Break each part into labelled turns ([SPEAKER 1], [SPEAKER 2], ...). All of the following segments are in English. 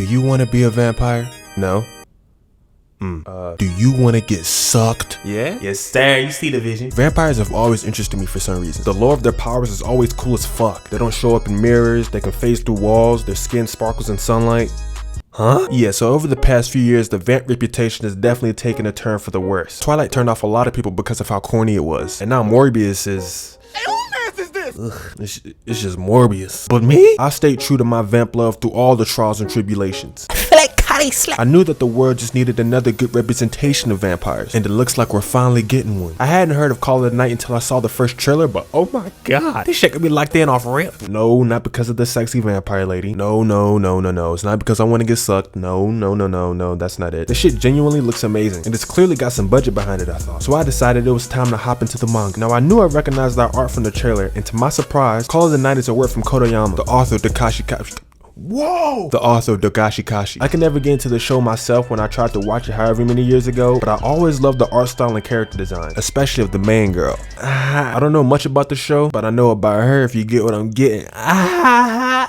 [SPEAKER 1] you want to be a vampire? No. Do you want to get sucked? Yeah? Yes, sir. You see the vision. Vampires have always interested me for some reason. The lore of their powers is always cool as fuck. They don't show up in mirrors, they can phase through walls, their skin sparkles in sunlight. Huh? Yeah, so over the past few years, the vamp reputation has definitely taken a turn for the worse. Twilight turned off a lot of people because of how corny it was. And now Morbius is... Hey, who mess is this? Ugh, it's just Morbius. But me? I stayed true to my vamp love through all the trials and tribulations. I knew that the world just needed another good representation of vampires, and it looks like we're finally getting one. I hadn't heard of Call of the Night until I saw the first trailer, but oh my god, this shit could be locked in off rip. No, not because of the sexy vampire lady. No. It's not because I want to get sucked. No, that's not it. This shit genuinely looks amazing, and it's clearly got some budget behind it, I thought. So I decided it was time to hop into the manga. Now I knew I recognized that art from the trailer, and to my surprise, Call of the Night is a work from Kotoyama, the author of the author of Dogashi Kashi. I can never get into the show myself when I tried to watch it however many years ago, but I always loved the art style and character design, especially of the main girl. I don't know much about the show, but I know about her, if you get what I'm getting. Yeah.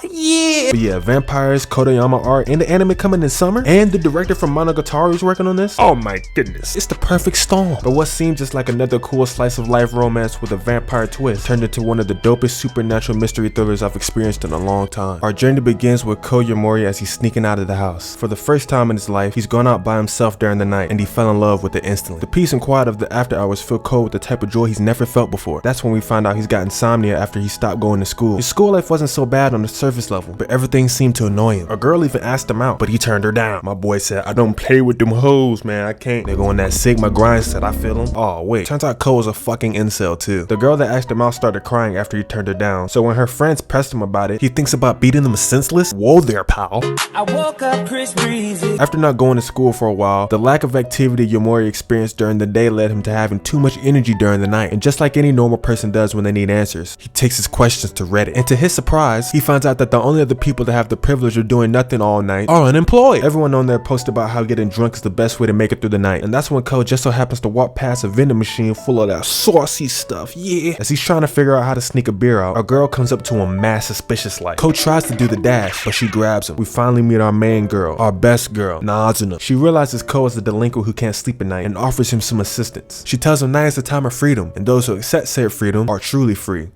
[SPEAKER 1] But yeah, vampires, Kotoyama art, and the anime coming in summer, and the director from Monogatari is working on this. Oh my goodness, it's the perfect storm. But what seemed just like another cool slice of life romance with a vampire twist turned into one of the dopest supernatural mystery thrillers I've experienced in a long time. Our journey begins with Ko Yamori as he's sneaking out of the house. For the first time in his life, he's gone out by himself during the night, and he fell in love with it instantly. The peace and quiet of the after hours fill Ko with the type of joy he's never felt before. That's when we find out he's got insomnia after he stopped going to school. His school life wasn't so bad on the surface level, but everything seemed to annoy him. A girl even asked him out, but he turned her down. My boy said, I don't play with them hoes, man, I can't. They're going that Sigma grind set, I feel him. Oh wait, turns out Ko was a fucking incel too. The girl that asked him out started crying after he turned her down, so when her friends pressed him about it, he thinks about beating them senseless. Whoa there, pal. I woke up Chris Breezy. After not going to school for a while, the lack of activity Yamori experienced during the day led him to having too much energy during the night, and just like any normal person does when they need answers, he takes his questions to Reddit, and to his surprise, he finds out that the only other people that have the privilege of doing nothing all night are unemployed. Everyone on there posts about how getting drunk is the best way to make it through the night, and that's when Ko just so happens to walk past a vending machine full of that saucy stuff, yeah. As he's trying to figure out how to sneak a beer out, a girl comes up to him mad suspicious like. Ko tries to do the dash, but she grabs him. We finally meet our main girl, our best girl, Nazuna. She realizes Ko is a delinquent who can't sleep at night and offers him some assistance. She tells him now is the time of freedom, and those who accept said freedom are truly free.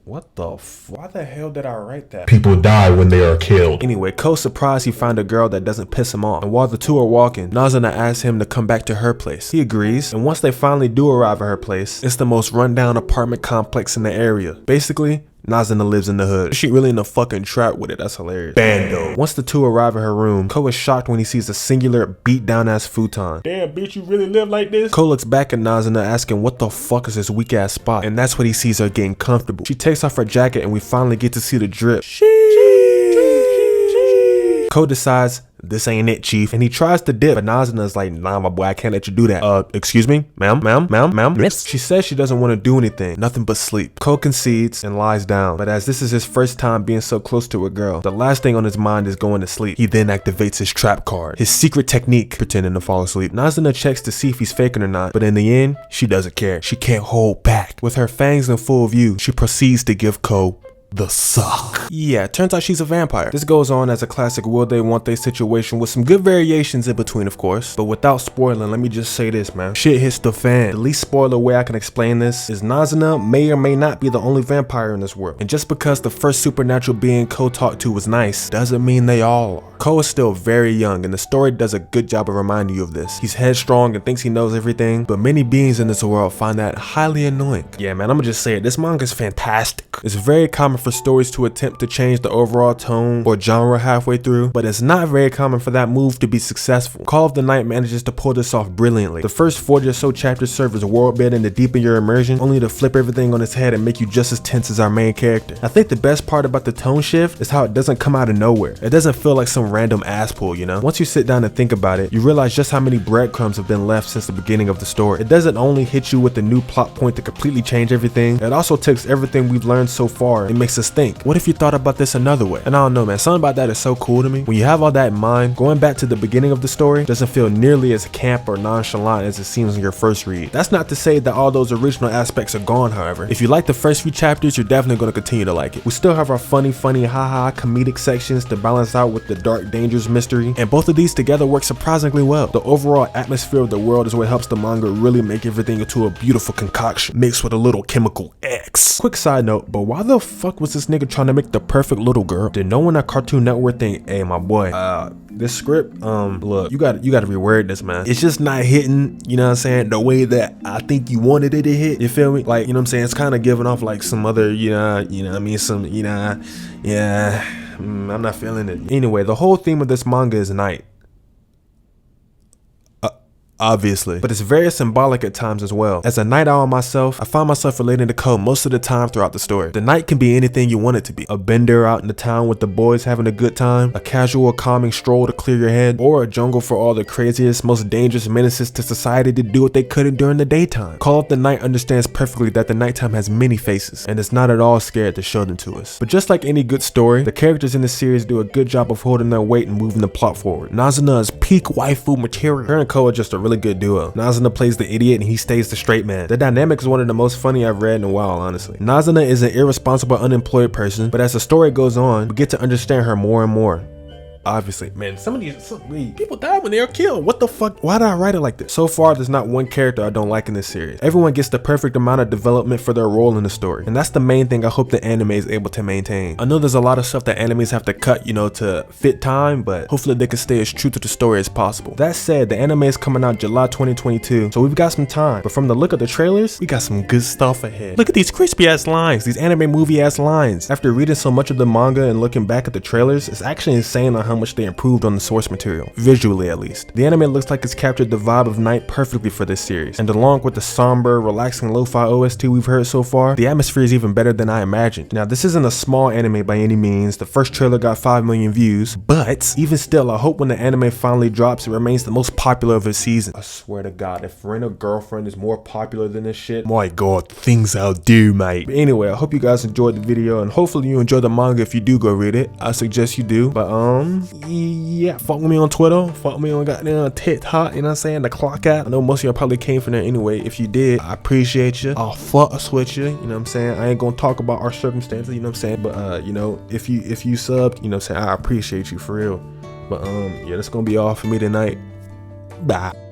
[SPEAKER 1] What the why the hell did I write that?
[SPEAKER 2] People die when they are killed.
[SPEAKER 1] Anyway, Ko's surprised he found a girl that doesn't piss him off, and while the two are walking, Nazuna asks him to come back to her place. He agrees, and once they finally do arrive at her place, it's the most rundown apartment complex in the area. Basically, Nazuna lives in the hood. She really in a fucking trap with it. That's hilarious. Bando. Once the two arrive at her room, Ko is shocked when he sees a singular beat down ass futon. Damn bitch, you really live like this? Ko looks back at Nazuna asking what the fuck is this weak ass spot, and that's when he sees her getting comfortable. She takes off her jacket and we finally get to see the drip. Ko decides this ain't it, chief, and he tries to dip, but Nazuna's like, nah, my boy, I can't let you do that. Excuse me, ma'am. She says she doesn't want to do anything, nothing but sleep. Ko concedes and lies down, but as this is his first time being so close to a girl, the last thing on his mind is going to sleep. He then activates his trap card, his secret technique, pretending to fall asleep. Nazuna checks to see if he's faking or not, but in the end, she doesn't care. She can't hold back. With her fangs in full view, she proceeds to give Ko the suck. Yeah, turns out she's a vampire. This goes on as a classic will they won't they situation with some good variations in between, of course. But without spoiling, let me just say this, man. Shit hits the fan. The least spoiler way I can explain this is Nazuna may or may not be the only vampire in this world. And just because the first supernatural being Ko talked to was nice, doesn't mean they all are. Ko is still very young, and the story does a good job of reminding you of this. He's headstrong and thinks he knows everything, but many beings in this world find that highly annoying. Yeah, man, I'm gonna just say it. This manga is fantastic. It's very common for stories to attempt to change the overall tone or genre halfway through, but it's not very common for that move to be successful. Call of the Night manages to pull this off brilliantly. The first 40 or so chapters serve as world building to deepen your immersion, only to flip everything on its head and make you just as tense as our main character. I think the best part about the tone shift is how it doesn't come out of nowhere. It doesn't feel like some random ass pull, you know? Once you sit down and think about it, you realize just how many breadcrumbs have been left since the beginning of the story. It doesn't only hit you with a new plot point to completely change everything, it also takes everything we've learned so far and makes us think, what if you thought about this another way? And I don't know, man, something about that is so cool to me. When you have all that in mind, going back to the beginning of the story doesn't feel nearly as camp or nonchalant as it seems in your first read. That's not to say that all those original aspects are gone, however. If you like the first few chapters, you're definitely going to continue to like it. We still have our funny haha comedic sections to balance out with the dark dark, dangerous mystery, and both of these together work surprisingly well. The overall atmosphere of the world is what helps the manga really make everything into a beautiful concoction, mixed with a little chemical X. Quick side note, but why the fuck was this nigga trying to make the perfect little girl? Did no one at Cartoon Network think, hey my boy, this script, look, you gotta reword this, man. It's just not hitting, you know what I'm saying, the way that I think you wanted it to hit, you feel me? Like, you know what I'm saying, it's kind of giving off like some other, you know what I mean, some, yeah, I'm not feeling it. Anyway, the whole theme of this manga is night. Obviously, but it's very symbolic at times as well. As a night owl myself, I find myself relating to Ko most of the time throughout the story. The night can be anything you want it to be. A bender out in the town with the boys having a good time, a casual calming stroll to clear your head, or a jungle for all the craziest, most dangerous menaces to society to do what they couldn't during the daytime. Call of the Night understands perfectly that the nighttime has many faces, and is not at all scared to show them to us. But just like any good story, the characters in this series do a good job of holding their weight and moving the plot forward. Nazuna is peak waifu material. Her and Ko are just a really good duo. Nazuna plays the idiot and he stays the straight man. The dynamic is one of the most funny I've read in a while, honestly. Nazuna is an irresponsible, unemployed person, but as the story goes on, we get to understand her more and more. Obviously, man, some of these people die when they're killed. What the fuck? Why did I write it like this? So far, there's not one character I don't like in this series. Everyone gets the perfect amount of development for their role in the story, and that's the main thing I hope the anime is able to maintain. I know there's a lot of stuff that animes have to cut, you know, to fit time, but hopefully they can stay as true to the story as possible. That said, the anime is coming out July 2022, so we've got some time. But from the look of the trailers, we got some good stuff ahead. Look at these crispy ass lines, these anime movie ass lines. After reading so much of the manga and looking back at the trailers, it's actually insane on how much they improved on the source material, visually at least. The anime looks like it's captured the vibe of night perfectly for this series, and along with the somber, relaxing lo-fi OST we've heard so far, the atmosphere is even better than I imagined. Now, this isn't a small anime by any means. The first trailer got 5 million views, but even still, I hope when the anime finally drops, it remains the most popular of its season. I swear to God, if Rent a Girlfriend is more popular than this shit, my God, things I'll do, mate. But anyway, I hope you guys enjoyed the video, and hopefully you enjoy the manga if you do go read it. I suggest you do, but yeah, fuck with me on Twitter, fuck with me on goddamn TikTok, you know what I'm saying, the clock out. I know most of y'all probably came from there anyway. If you did, I appreciate you. I'll fuck with you, you know what I'm saying. I ain't gonna talk about our circumstances, you know what I'm saying, but you know, if you subbed, you know what I'm saying, I appreciate you for real. But yeah, that's gonna be all for me tonight. Bye.